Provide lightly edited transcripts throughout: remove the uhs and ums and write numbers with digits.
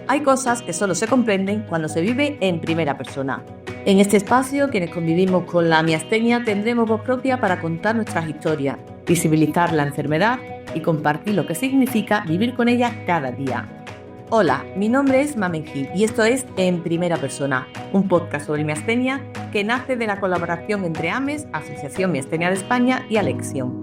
Hay cosas que solo se comprenden cuando se vive en primera persona. En este espacio, quienes convivimos con la miastenia tendremos voz propia para contar nuestras historias, visibilizar la enfermedad y compartir lo que significa vivir con ella cada día. Hola, mi nombre es Mamen Gil y esto es En Primera Persona, un podcast sobre miastenia que nace de la colaboración entre AMES, Asociación Miastenia de España, y Alexion.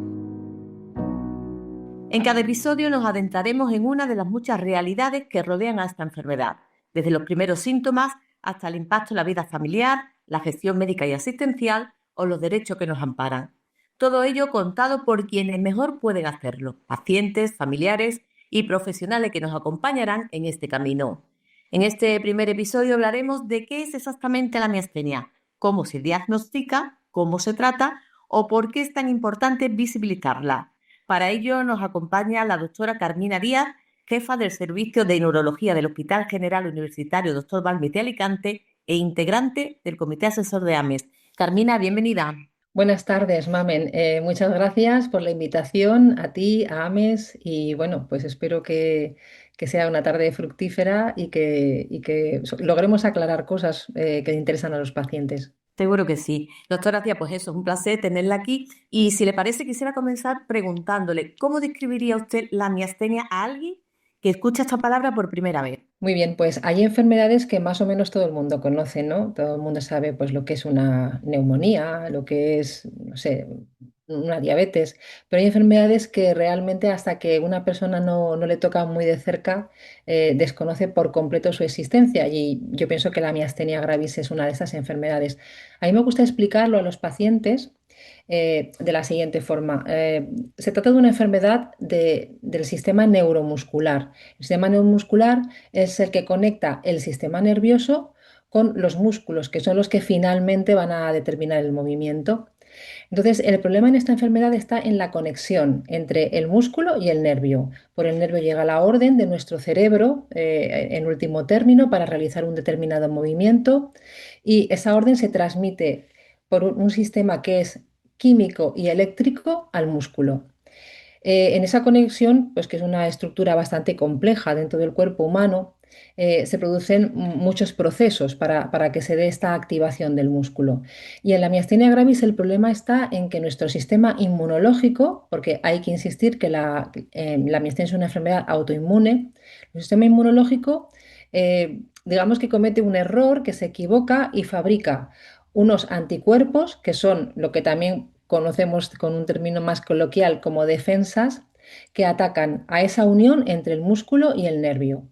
En cada episodio nos adentraremos en una de las muchas realidades que rodean a esta enfermedad, desde los primeros síntomas hasta el impacto en la vida familiar, la gestión médica y asistencial o los derechos que nos amparan. Todo ello contado por quienes mejor pueden hacerlo, pacientes, familiares y profesionales que nos acompañarán en este camino. En este primer episodio hablaremos de qué es exactamente la miastenia, cómo se diagnostica, cómo se trata o por qué es tan importante visibilizarla. Para ello nos acompaña la doctora Carmina Díaz, jefa del Servicio de Neurología del Hospital General Universitario Dr. Balmes de Alicante e integrante del Comité Asesor de AMES. Carmina, bienvenida. Buenas tardes, Mamen. Muchas gracias por la invitación a ti, a Ames, y bueno, pues espero que sea una tarde fructífera y que logremos aclarar cosas que interesan a los pacientes. Seguro que sí. Doctora Díaz, pues eso, es un placer tenerla aquí. Y si le parece, quisiera comenzar preguntándole, ¿cómo describiría usted la miastenia a alguien que escucha esta palabra por primera vez? Muy bien, pues hay enfermedades que más o menos todo el mundo conoce, ¿no? Todo el mundo sabe pues lo que es una neumonía, lo que es, no sé, una diabetes, pero hay enfermedades que realmente hasta que una persona no le toca muy de cerca, desconoce por completo su existencia y yo pienso que la miastenia gravis es una de esas enfermedades. A mí me gusta explicarlo a los pacientes de la siguiente forma. Se trata de una enfermedad del sistema neuromuscular. El sistema neuromuscular es el que conecta el sistema nervioso con los músculos, que son los que finalmente van a determinar el movimiento. Entonces, el problema en esta enfermedad está en la conexión entre el músculo y el nervio. Por el nervio llega la orden de nuestro cerebro, en último término, para realizar un determinado movimiento y esa orden se transmite por un sistema que es químico y eléctrico al músculo. En esa conexión, pues que es una estructura bastante compleja dentro del cuerpo humano, se producen muchos procesos para que se dé esta activación del músculo. Y en la miastenia gravis el problema está en que nuestro sistema inmunológico, porque hay que insistir que la miastenia es una enfermedad autoinmune, el sistema inmunológico, digamos que comete un error, que se equivoca y fabrica unos anticuerpos, que son lo que también conocemos con un término más coloquial como defensas, que atacan a esa unión entre el músculo y el nervio,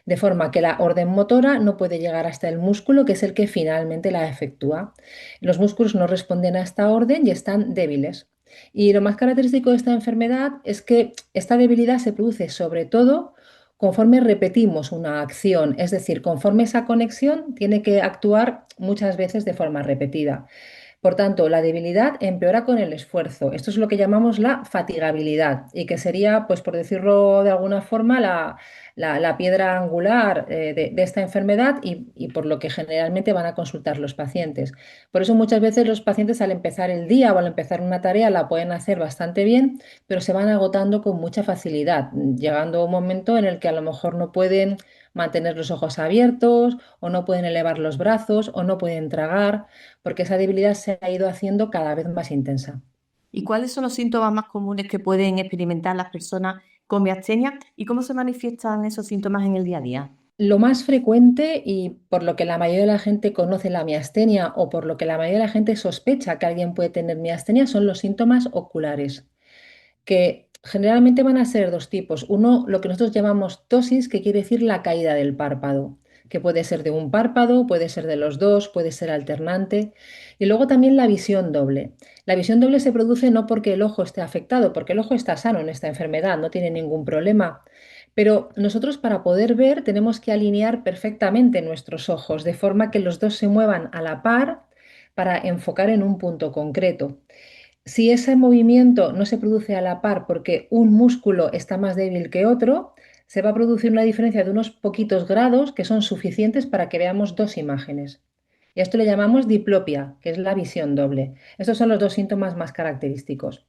de forma que la orden motora no puede llegar hasta el músculo, que es el que finalmente la efectúa. Los músculos no responden a esta orden y están débiles. Y lo más característico de esta enfermedad es que esta debilidad se produce sobre todo conforme repetimos una acción, es decir, conforme esa conexión tiene que actuar muchas veces de forma repetida. Por tanto, la debilidad empeora con el esfuerzo. Esto es lo que llamamos la fatigabilidad y que sería, pues por decirlo de alguna forma, la piedra angular de esta enfermedad y por lo que generalmente van a consultar los pacientes. Por eso muchas veces los pacientes al empezar el día o al empezar una tarea la pueden hacer bastante bien, pero se van agotando con mucha facilidad, llegando a un momento en el que a lo mejor no pueden mantener los ojos abiertos o no pueden elevar los brazos o no pueden tragar porque esa debilidad se ha ido haciendo cada vez más intensa. ¿Y cuáles son los síntomas más comunes que pueden experimentar las personas con miastenia y cómo se manifiestan esos síntomas en el día a día? Lo más frecuente y por lo que la mayoría de la gente conoce la miastenia o por lo que la mayoría de la gente sospecha que alguien puede tener miastenia son los síntomas oculares, que generalmente van a ser dos tipos. Uno, lo que nosotros llamamos ptosis, que quiere decir la caída del párpado, que puede ser de un párpado, puede ser de los dos, puede ser alternante. Y luego también la visión doble. La visión doble se produce no porque el ojo esté afectado, porque el ojo está sano en esta enfermedad, no tiene ningún problema. Pero nosotros para poder ver tenemos que alinear perfectamente nuestros ojos, de forma que los dos se muevan a la par para enfocar en un punto concreto. Si ese movimiento no se produce a la par porque un músculo está más débil que otro, se va a producir una diferencia de unos poquitos grados que son suficientes para que veamos dos imágenes. Y a esto le llamamos diplopia, que es la visión doble. Estos son los dos síntomas más característicos.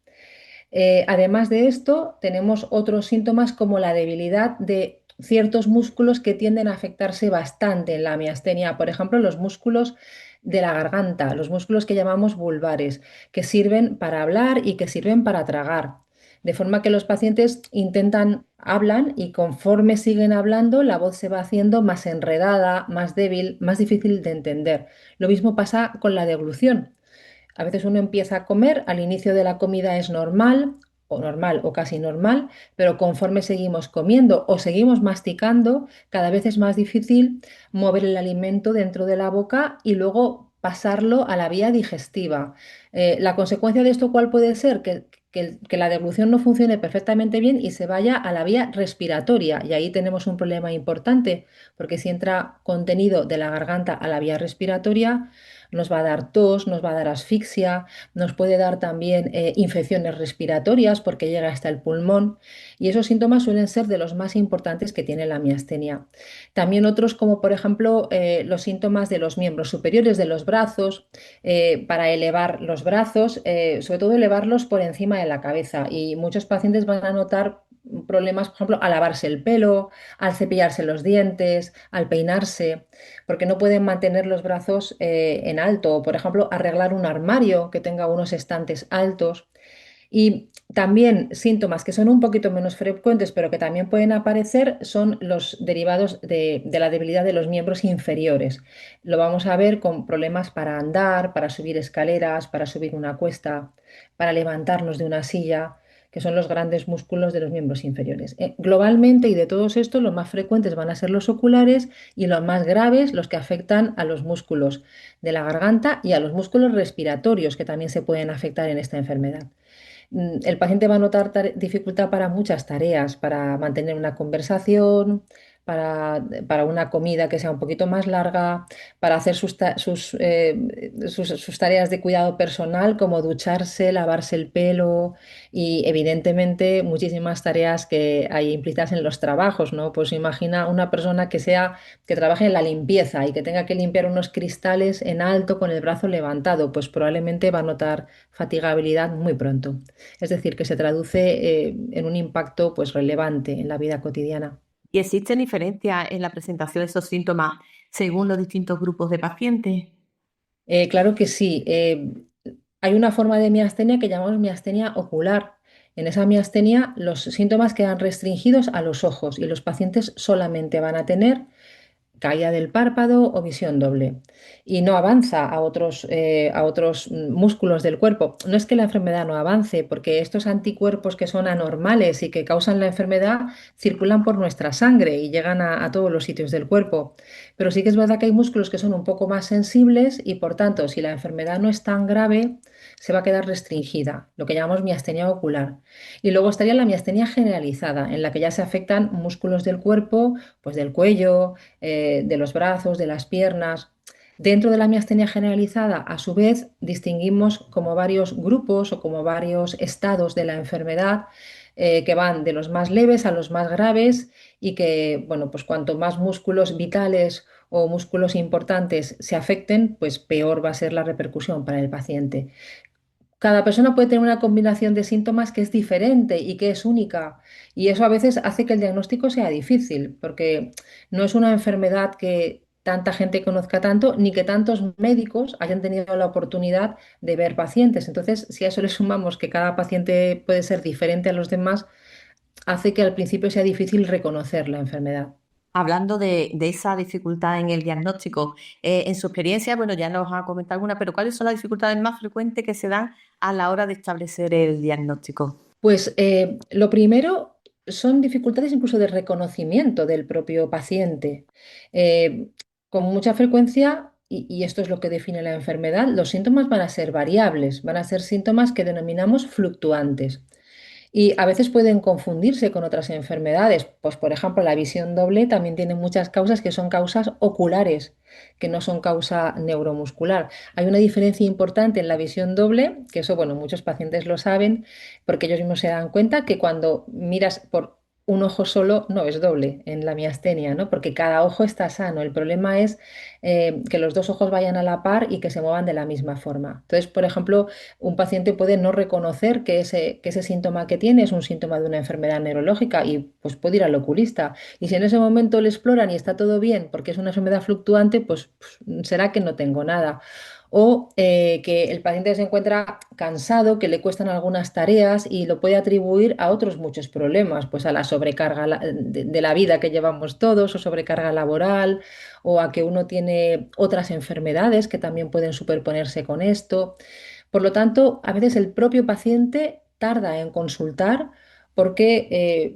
Además de esto, tenemos otros síntomas como la debilidad de ciertos músculos que tienden a afectarse bastante en la miastenia. Por ejemplo, los músculos de la garganta, los músculos que llamamos vulvares, que sirven para hablar y que sirven para tragar. De forma que los pacientes hablan y conforme siguen hablando, la voz se va haciendo más enredada, más débil, más difícil de entender. Lo mismo pasa con la deglución. A veces uno empieza a comer, al inicio de la comida es normal o casi normal, pero conforme seguimos comiendo o seguimos masticando, cada vez es más difícil mover el alimento dentro de la boca y luego pasarlo a la vía digestiva. La consecuencia de esto, ¿cuál puede ser? Que la deglución no funcione perfectamente bien y se vaya a la vía respiratoria. Y ahí tenemos un problema importante, porque si entra contenido de la garganta a la vía respiratoria, nos va a dar tos, nos va a dar asfixia, nos puede dar también infecciones respiratorias porque llega hasta el pulmón y esos síntomas suelen ser de los más importantes que tiene la miastenia. También otros como por ejemplo los síntomas de los miembros superiores de los brazos, para elevar los brazos, sobre todo elevarlos por encima de la cabeza y muchos pacientes van a notar problemas, por ejemplo, al lavarse el pelo, al cepillarse los dientes, al peinarse porque no pueden mantener los brazos en alto, o por ejemplo, arreglar un armario que tenga unos estantes altos. Y también síntomas que son un poquito menos frecuentes, pero que también pueden aparecer, son los derivados de la debilidad de los miembros inferiores. Lo vamos a ver con problemas para andar, para subir escaleras, para subir una cuesta, para levantarnos de una silla, que son los grandes músculos de los miembros inferiores. Globalmente y de todos estos, los más frecuentes van a ser los oculares y los más graves los que afectan a los músculos de la garganta y a los músculos respiratorios, que también se pueden afectar en esta enfermedad. El paciente va a notar dificultad para muchas tareas, para mantener una conversación, para una comida que sea un poquito más larga, para hacer sus tareas de cuidado personal, como ducharse, lavarse el pelo y evidentemente muchísimas tareas que hay implícitas en los trabajos, ¿no? Pues imagina una persona que trabaje en la limpieza y que tenga que limpiar unos cristales en alto con el brazo levantado, pues probablemente va a notar fatigabilidad muy pronto. Es decir, que se traduce en un impacto pues, relevante en la vida cotidiana. ¿Y existen diferencias en la presentación de esos síntomas según los distintos grupos de pacientes? Claro que sí. Hay una forma de miastenia que llamamos miastenia ocular. En esa miastenia los síntomas quedan restringidos a los ojos y los pacientes solamente van a tener caída del párpado o visión doble. Y no avanza a otros músculos del cuerpo. No es que la enfermedad no avance, porque estos anticuerpos que son anormales y que causan la enfermedad circulan por nuestra sangre y llegan a todos los sitios del cuerpo. Pero sí que es verdad que hay músculos que son un poco más sensibles y por tanto, si la enfermedad no es tan grave, se va a quedar restringida, lo que llamamos miastenia ocular. Y luego estaría la miastenia generalizada, en la que ya se afectan músculos del cuerpo, pues del cuello, de los brazos, de las piernas. Dentro de la miastenia generalizada, a su vez, distinguimos como varios grupos o como varios estados de la enfermedad que van de los más leves a los más graves y que, bueno, pues cuanto más músculos vitales o músculos importantes se afecten, pues peor va a ser la repercusión para el paciente. Cada persona puede tener una combinación de síntomas que es diferente y que es única. Y eso a veces hace que el diagnóstico sea difícil, porque no es una enfermedad que tanta gente conozca tanto, ni que tantos médicos hayan tenido la oportunidad de ver pacientes. Entonces, si a eso le sumamos que cada paciente puede ser diferente a los demás, hace que al principio sea difícil reconocer la enfermedad. Hablando de esa dificultad en el diagnóstico, en su experiencia, bueno, ya nos ha comentado alguna, pero ¿cuáles son las dificultades más frecuentes que se dan a la hora de establecer el diagnóstico? Pues lo primero son dificultades incluso de reconocimiento del propio paciente. Eh, con mucha frecuencia, y esto es lo que define la enfermedad, los síntomas van a ser variables, van a ser síntomas que denominamos fluctuantes. Y a veces pueden confundirse con otras enfermedades. Pues, por ejemplo, la visión doble también tiene muchas causas que son causas oculares, que no son causa neuromuscular. Hay una diferencia importante en la visión doble, que eso, bueno, muchos pacientes lo saben, porque ellos mismos se dan cuenta que cuando miras un ojo solo no es doble en la miastenia, ¿no? Porque cada ojo está sano. El problema es que los dos ojos vayan a la par y que se muevan de la misma forma. Entonces, por ejemplo, un paciente puede no reconocer que ese síntoma que tiene es un síntoma de una enfermedad neurológica y pues puede ir al oculista. Y si en ese momento le exploran y está todo bien porque es una enfermedad fluctuante, pues será que no tengo nada. O que el paciente se encuentra cansado, que le cuestan algunas tareas y lo puede atribuir a otros muchos problemas, pues a la sobrecarga de la vida que llevamos todos, o sobrecarga laboral, o a que uno tiene otras enfermedades que también pueden superponerse con esto. Por lo tanto, a veces el propio paciente tarda en consultar porque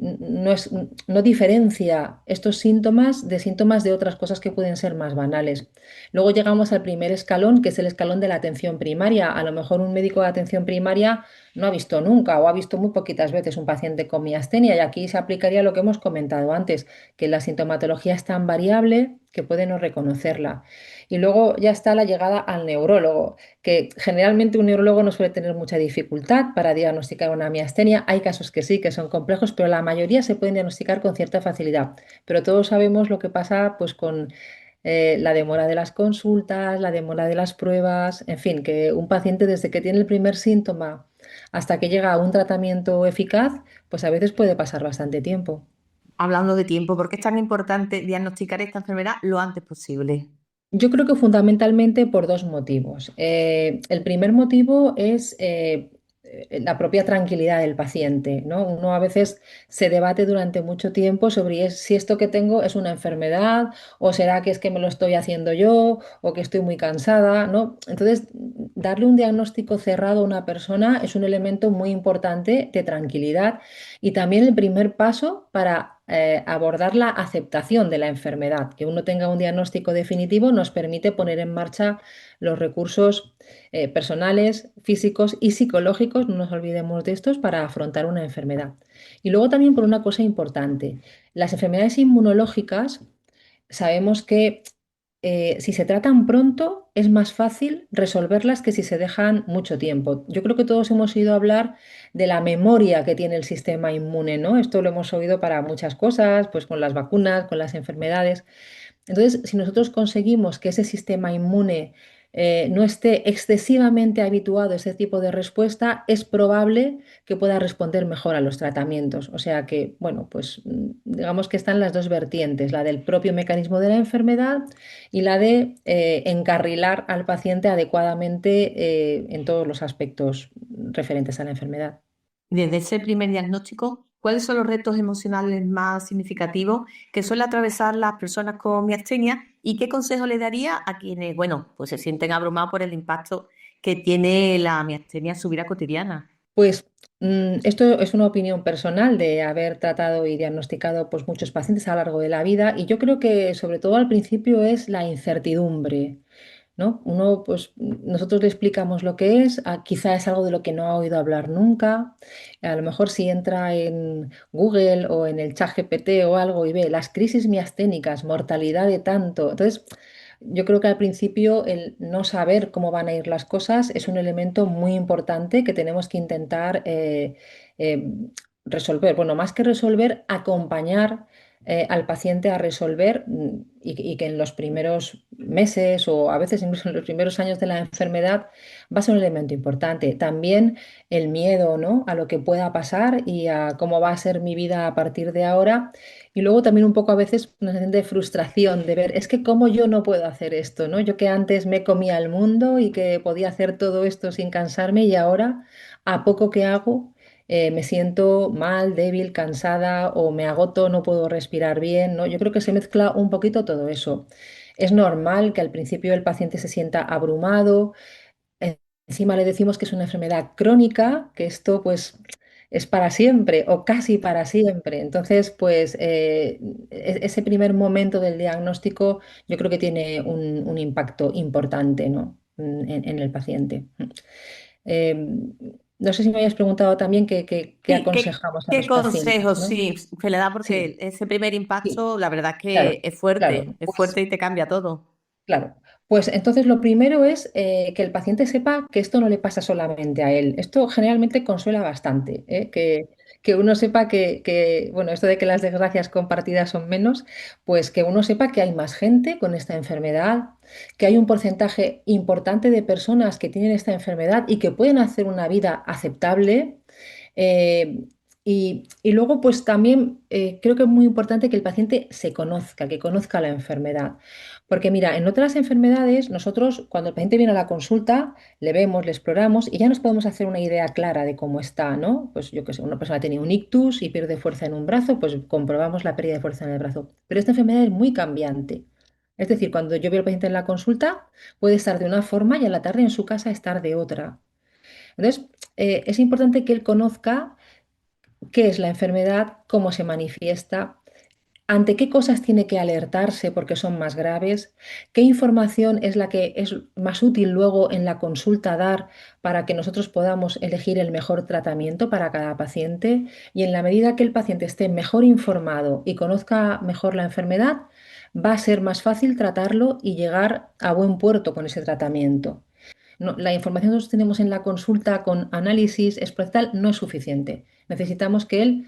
no diferencia estos síntomas de síntomas de otras cosas que pueden ser más banales. Luego llegamos al primer escalón, que es el escalón de la atención primaria. A lo mejor un médico de atención primaria no ha visto nunca o ha visto muy poquitas veces un paciente con miastenia y aquí se aplicaría lo que hemos comentado antes, que la sintomatología es tan variable que puede no reconocerla. Y luego ya está la llegada al neurólogo, que generalmente un neurólogo no suele tener mucha dificultad para diagnosticar una miastenia. Hay casos que sí, que son complejos, pero la mayoría se pueden diagnosticar con cierta facilidad. Pero todos sabemos lo que pasa pues con la demora de las consultas, la demora de las pruebas, en fin, que un paciente desde que tiene el primer síntoma hasta que llega a un tratamiento eficaz, pues a veces puede pasar bastante tiempo. Hablando de tiempo, ¿por qué es tan importante diagnosticar esta enfermedad lo antes posible? Yo creo que fundamentalmente por dos motivos. El primer motivo es la propia tranquilidad del paciente, ¿no? Uno a veces se debate durante mucho tiempo sobre si esto que tengo es una enfermedad o será que es que me lo estoy haciendo yo o que estoy muy cansada, ¿no? Entonces, darle un diagnóstico cerrado a una persona es un elemento muy importante de tranquilidad y también el primer paso para abordar la aceptación de la enfermedad. Que uno tenga un diagnóstico definitivo nos permite poner en marcha los recursos personales, físicos y psicológicos, no nos olvidemos de estos, para afrontar una enfermedad. Y luego también por una cosa importante, las enfermedades inmunológicas sabemos que si se tratan pronto es más fácil resolverlas que si se dejan mucho tiempo. Yo creo que todos hemos oído hablar de la memoria que tiene el sistema inmune, ¿no? Esto lo hemos oído para muchas cosas, pues con las vacunas, con las enfermedades. Entonces, si nosotros conseguimos que ese sistema inmune no esté excesivamente habituado a ese tipo de respuesta, es probable que pueda responder mejor a los tratamientos. O sea que, bueno, pues digamos que están las dos vertientes, la del propio mecanismo de la enfermedad y la de encarrilar al paciente adecuadamente en todos los aspectos referentes a la enfermedad. Desde ese primer diagnóstico, ¿cuáles son los retos emocionales más significativos que suelen atravesar las personas con miastenia y qué consejo le daría a quienes, bueno, pues se sienten abrumados por el impacto que tiene la miastenia en su vida cotidiana? Pues esto es una opinión personal de haber tratado y diagnosticado pues, muchos pacientes a lo largo de la vida y yo creo que sobre todo al principio es la incertidumbre, ¿no? Uno, pues nosotros le explicamos lo que es, quizá es algo de lo que no ha oído hablar nunca, a lo mejor si entra en Google o en el chat GPT o algo y ve las crisis miasténicas, mortalidad de tanto, entonces yo creo que al principio el no saber cómo van a ir las cosas es un elemento muy importante que tenemos que intentar eh, resolver. Bueno, más que resolver, acompañar al paciente a resolver y que en los primeros meses o a veces incluso en los primeros años de la enfermedad va a ser un elemento importante. También el miedo, ¿no? A lo que pueda pasar y a cómo va a ser mi vida a partir de ahora. Y luego también un poco a veces una sensación de frustración, de ver, es que cómo yo no puedo hacer esto, ¿no? Yo que antes me comía el mundo y que podía hacer todo esto sin cansarme y ahora, a poco que hago, me siento mal, débil, cansada o me agoto, no puedo respirar bien, ¿no? Yo creo que se mezcla un poquito todo eso. Es normal que al principio el paciente se sienta abrumado. Encima le decimos que es una enfermedad crónica, que esto pues es para siempre o casi para siempre. Entonces, pues ese primer momento del diagnóstico yo creo que tiene un impacto importante, ¿no? En el paciente. Eh, no sé si me habías preguntado también qué Sí, ¿qué, aconsejamos a qué los pacientes, consejos ¿no? sí se le da? Sí, Porque ese primer sí, impacto, la verdad es que claro, claro. es Pues fuerte y te cambia todo. claro, pues entonces lo primero es que el paciente sepa que esto no le pasa solamente a él. Esto generalmente consuela bastante, ¿eh? que uno sepa bueno, esto de que las desgracias compartidas son menos, pues que uno sepa que hay más gente con esta enfermedad, que hay un porcentaje importante de personas que tienen esta enfermedad y que pueden hacer una vida aceptable. eh, y luego, pues también creo que es muy importante que el paciente se conozca, que conozca la enfermedad. Porque mira, en otras enfermedades, nosotros cuando el paciente viene a la consulta, le vemos, le exploramos y ya nos podemos hacer una idea clara de cómo está, ¿no? Pues yo qué sé, una persona tiene un ictus y pierde fuerza en un brazo, pues comprobamos la pérdida de fuerza en el brazo. Pero esta enfermedad es muy cambiante. Es decir, cuando yo veo al paciente en la consulta, puede estar de una forma y a la tarde en su casa estar de otra. Entonces, es importante que él conozca qué es la enfermedad, cómo se manifiesta, ante qué cosas tiene que alertarse porque son más graves, qué información es la que es más útil luego en la consulta dar para que nosotros podamos elegir el mejor tratamiento para cada paciente y en la medida que el paciente esté mejor informado y conozca mejor la enfermedad, va a ser más fácil tratarlo y llegar a buen puerto con ese tratamiento. La información que nosotros tenemos en la consulta con análisis experimental no es suficiente. Necesitamos que él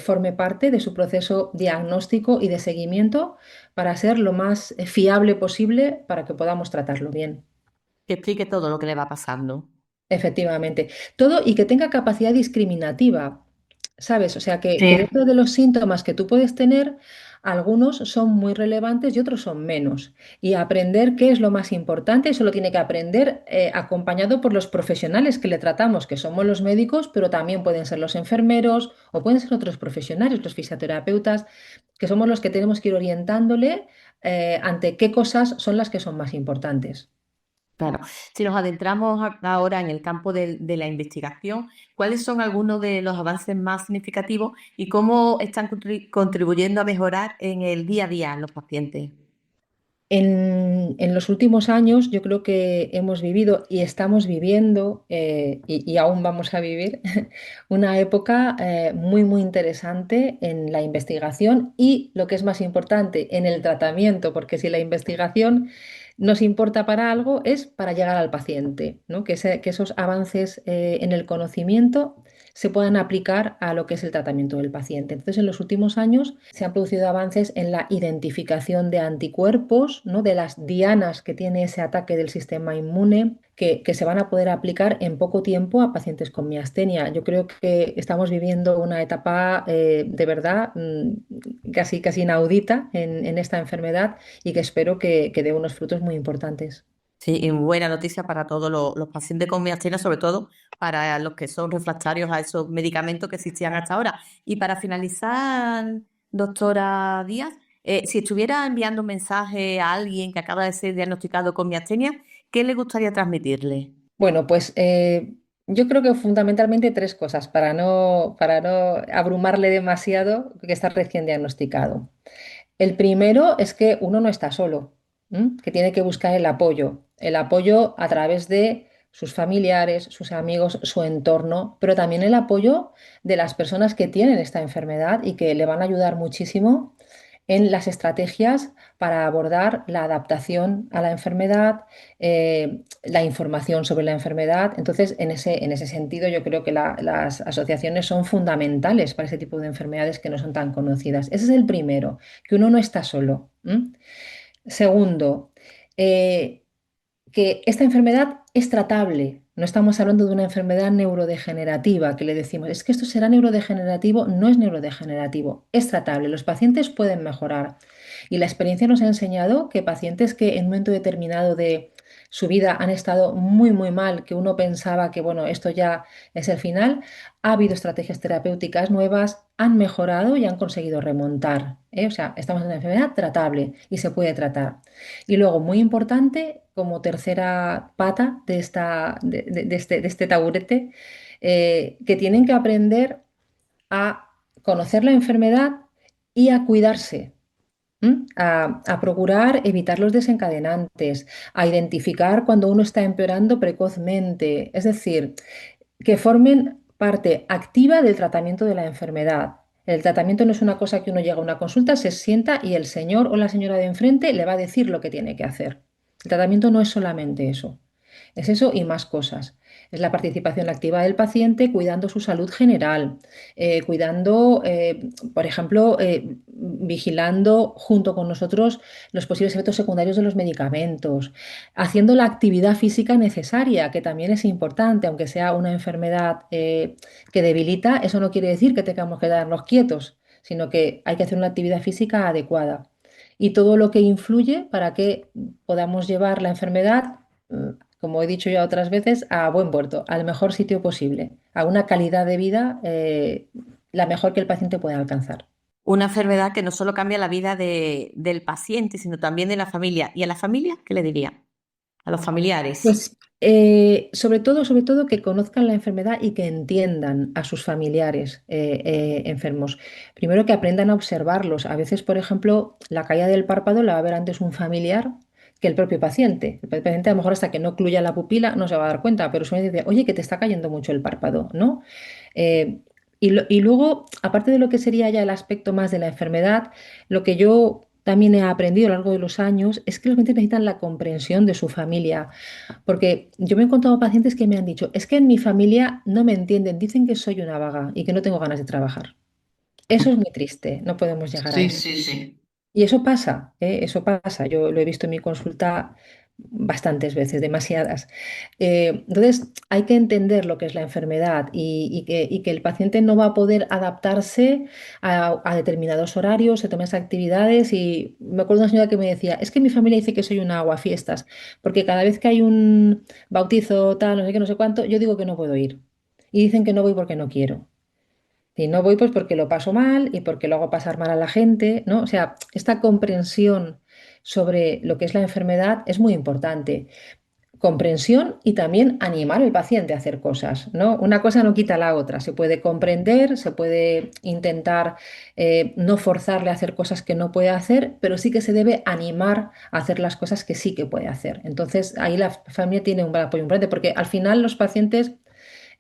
forme parte de su proceso diagnóstico y de seguimiento para ser lo más fiable posible para que podamos tratarlo bien. Que explique todo lo que le va pasando. Efectivamente. Todo y que tenga capacidad discriminativa, ¿sabes? O sea, que Sí. dentro de los síntomas que tú puedes tener, algunos son muy relevantes y otros son menos. Y aprender qué es lo más importante, eso lo tiene que aprender acompañado por los profesionales que le tratamos, que somos los médicos, pero también pueden ser los enfermeros o pueden ser otros profesionales, los fisioterapeutas, que somos los que tenemos que ir orientándole ante qué cosas son las que son más importantes. Claro, si nos adentramos ahora en el campo de la investigación, ¿cuáles son algunos de los avances más significativos y cómo están contribuyendo a mejorar en el día a día en los pacientes? En los últimos años yo creo que hemos vivido y estamos viviendo y aún vamos a vivir una época muy, muy interesante en la investigación y lo que es más importante, en el tratamiento, porque si la investigación nos importa para algo es para llegar al paciente, ¿no? Que esos avances en el conocimiento se puedan aplicar a lo que es el tratamiento del paciente. Entonces, en los últimos años se han producido avances en la identificación de anticuerpos, ¿no? De las dianas que tiene ese ataque del sistema inmune, que se van a poder aplicar en poco tiempo a pacientes con miastenia. Yo creo que estamos viviendo una etapa de verdad casi, casi inaudita en esta enfermedad y que espero que dé unos frutos muy importantes. Sí, y buena noticia para todos los pacientes con miastenia, sobre todo para los que son refractarios a esos medicamentos que existían hasta ahora. Y para finalizar, doctora Díaz, si estuviera enviando un mensaje a alguien que acaba de ser diagnosticado con miastenia, ¿qué le gustaría transmitirle? Bueno, pues yo creo que fundamentalmente tres cosas para no abrumarle demasiado que está recién diagnosticado. El primero es que uno no está solo, ¿m? Que tiene que buscar el apoyo a través de sus familiares, sus amigos, su entorno, pero también el apoyo de las personas que tienen esta enfermedad y que le van a ayudar muchísimo en las estrategias para abordar la adaptación a la enfermedad, la información sobre la enfermedad. Entonces, en ese sentido, yo creo que las asociaciones son fundamentales para ese tipo de enfermedades que no son tan conocidas. Ese es el primero, que uno no está solo. ¿M? Segundo, eh, que esta enfermedad es tratable. No estamos hablando de una enfermedad neurodegenerativa que le decimos, es que esto será neurodegenerativo, no es neurodegenerativo, es tratable, los pacientes pueden mejorar. Y la experiencia nos ha enseñado que pacientes que en un momento determinado de su vida han estado muy, muy mal, que uno pensaba que, bueno, esto ya es el final, ha habido estrategias terapéuticas nuevas, han mejorado y han conseguido remontar, ¿eh? O sea, estamos en una enfermedad tratable y se puede tratar. Y luego, muy importante, como tercera pata de, de este taburete, que tienen que aprender a conocer la enfermedad y a cuidarse. A procurar evitar los desencadenantes, a identificar cuando uno está empeorando precozmente, es decir, que formen parte activa del tratamiento de la enfermedad. El tratamiento no es una cosa que uno llega a una consulta, se sienta y el señor o la señora de enfrente le va a decir lo que tiene que hacer. El tratamiento no es solamente eso. Es eso y más cosas. Es la participación activa del paciente cuidando su salud general, cuidando, por ejemplo, vigilando junto con nosotros los posibles efectos secundarios de los medicamentos, haciendo la actividad física necesaria, que también es importante, aunque sea una enfermedad que debilita, eso no quiere decir que tengamos que darnos quietos, sino que hay que hacer una actividad física adecuada. Y todo lo que influye para que podamos llevar la enfermedad, como he dicho ya otras veces, a buen puerto, al mejor sitio posible, a una calidad de vida la mejor que el paciente pueda alcanzar. Una enfermedad que no solo cambia la vida del paciente, sino también de la familia. ¿Y a la familia qué le diría? A los familiares. Pues sobre todo que conozcan la enfermedad y que entiendan a sus familiares enfermos. Primero que aprendan a observarlos. A veces, por ejemplo, la caída del párpado la va a ver antes un familiar que el propio paciente. El paciente a lo mejor hasta que no ocluya la pupila no se va a dar cuenta, pero su médico dice, oye, que te está cayendo mucho el párpado, ¿no? Eh, y luego, aparte de lo que sería ya el aspecto más de la enfermedad, lo que yo también he aprendido a lo largo de los años es que los pacientes necesitan la comprensión de su familia. Porque yo me he encontrado pacientes que me han dicho, es que en mi familia no me entienden, dicen que soy una vaga y que no tengo ganas de trabajar. Eso es muy triste, no podemos llegar a Sí, eso. sí, sí. Y eso pasa, ¿eh? Eso pasa. Yo lo he visto en mi consulta bastantes veces, demasiadas. Entonces, hay que entender lo que es la enfermedad y que el paciente no va a poder adaptarse a determinados horarios, a determinadas actividades. Y me acuerdo de una señora que me decía, es que mi familia dice que soy una aguafiestas, porque cada vez que hay un bautizo, tal, no sé qué, no sé cuánto, yo digo que no puedo ir. Y dicen que no voy porque no quiero. Y no voy pues porque lo paso mal y porque lo hago pasar mal a la gente, ¿no? O sea, esta comprensión sobre lo que es la enfermedad es muy importante. Comprensión y también animar al paciente a hacer cosas, ¿no? Una cosa no quita la otra. Se puede comprender, se puede intentar no forzarle a hacer cosas que no puede hacer, pero sí que se debe animar a hacer las cosas que sí que puede hacer. Entonces, ahí la familia tiene un gran apoyo importante porque al final los pacientes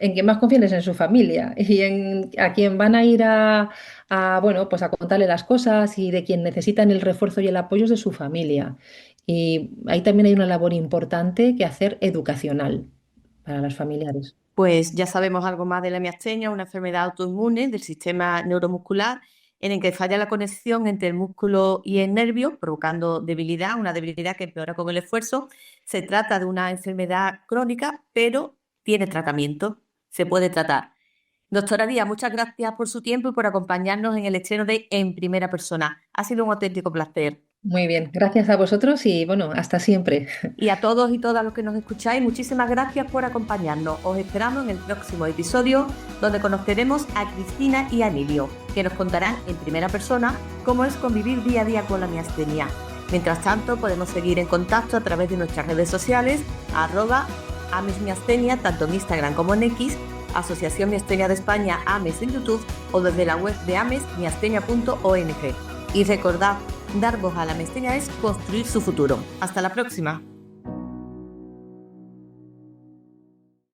en quien más confían es en su familia y en a quien van a ir bueno, pues a contarle las cosas y de quien necesitan el refuerzo y el apoyo es de su familia. Y ahí también hay una labor importante que hacer educacional para los familiares. Pues ya sabemos algo más de la miastenia, una enfermedad autoinmune del sistema neuromuscular en el que falla la conexión entre el músculo y el nervio, provocando debilidad, una debilidad que empeora con el esfuerzo. Se trata de una enfermedad crónica, pero tiene tratamiento, se puede tratar. Doctora Díaz, muchas gracias por su tiempo y por acompañarnos en el estreno de En Primera Persona. Ha sido un auténtico placer. Muy bien, gracias a vosotros y bueno, hasta siempre. Y a todos y todas los que nos escucháis, muchísimas gracias por acompañarnos. Os esperamos en el próximo episodio donde conoceremos a Cristina y a Emilio, que nos contarán en primera persona cómo es convivir día a día con la miastenia. Mientras tanto, podemos seguir en contacto a través de nuestras redes sociales, @amesmiastenia, tanto en Instagram como en X, Asociación Miastenia de España, AMES en YouTube o desde la web de amesmiastenia.ong. Y recordad, dar voz a la miastenia es construir su futuro. Hasta la próxima.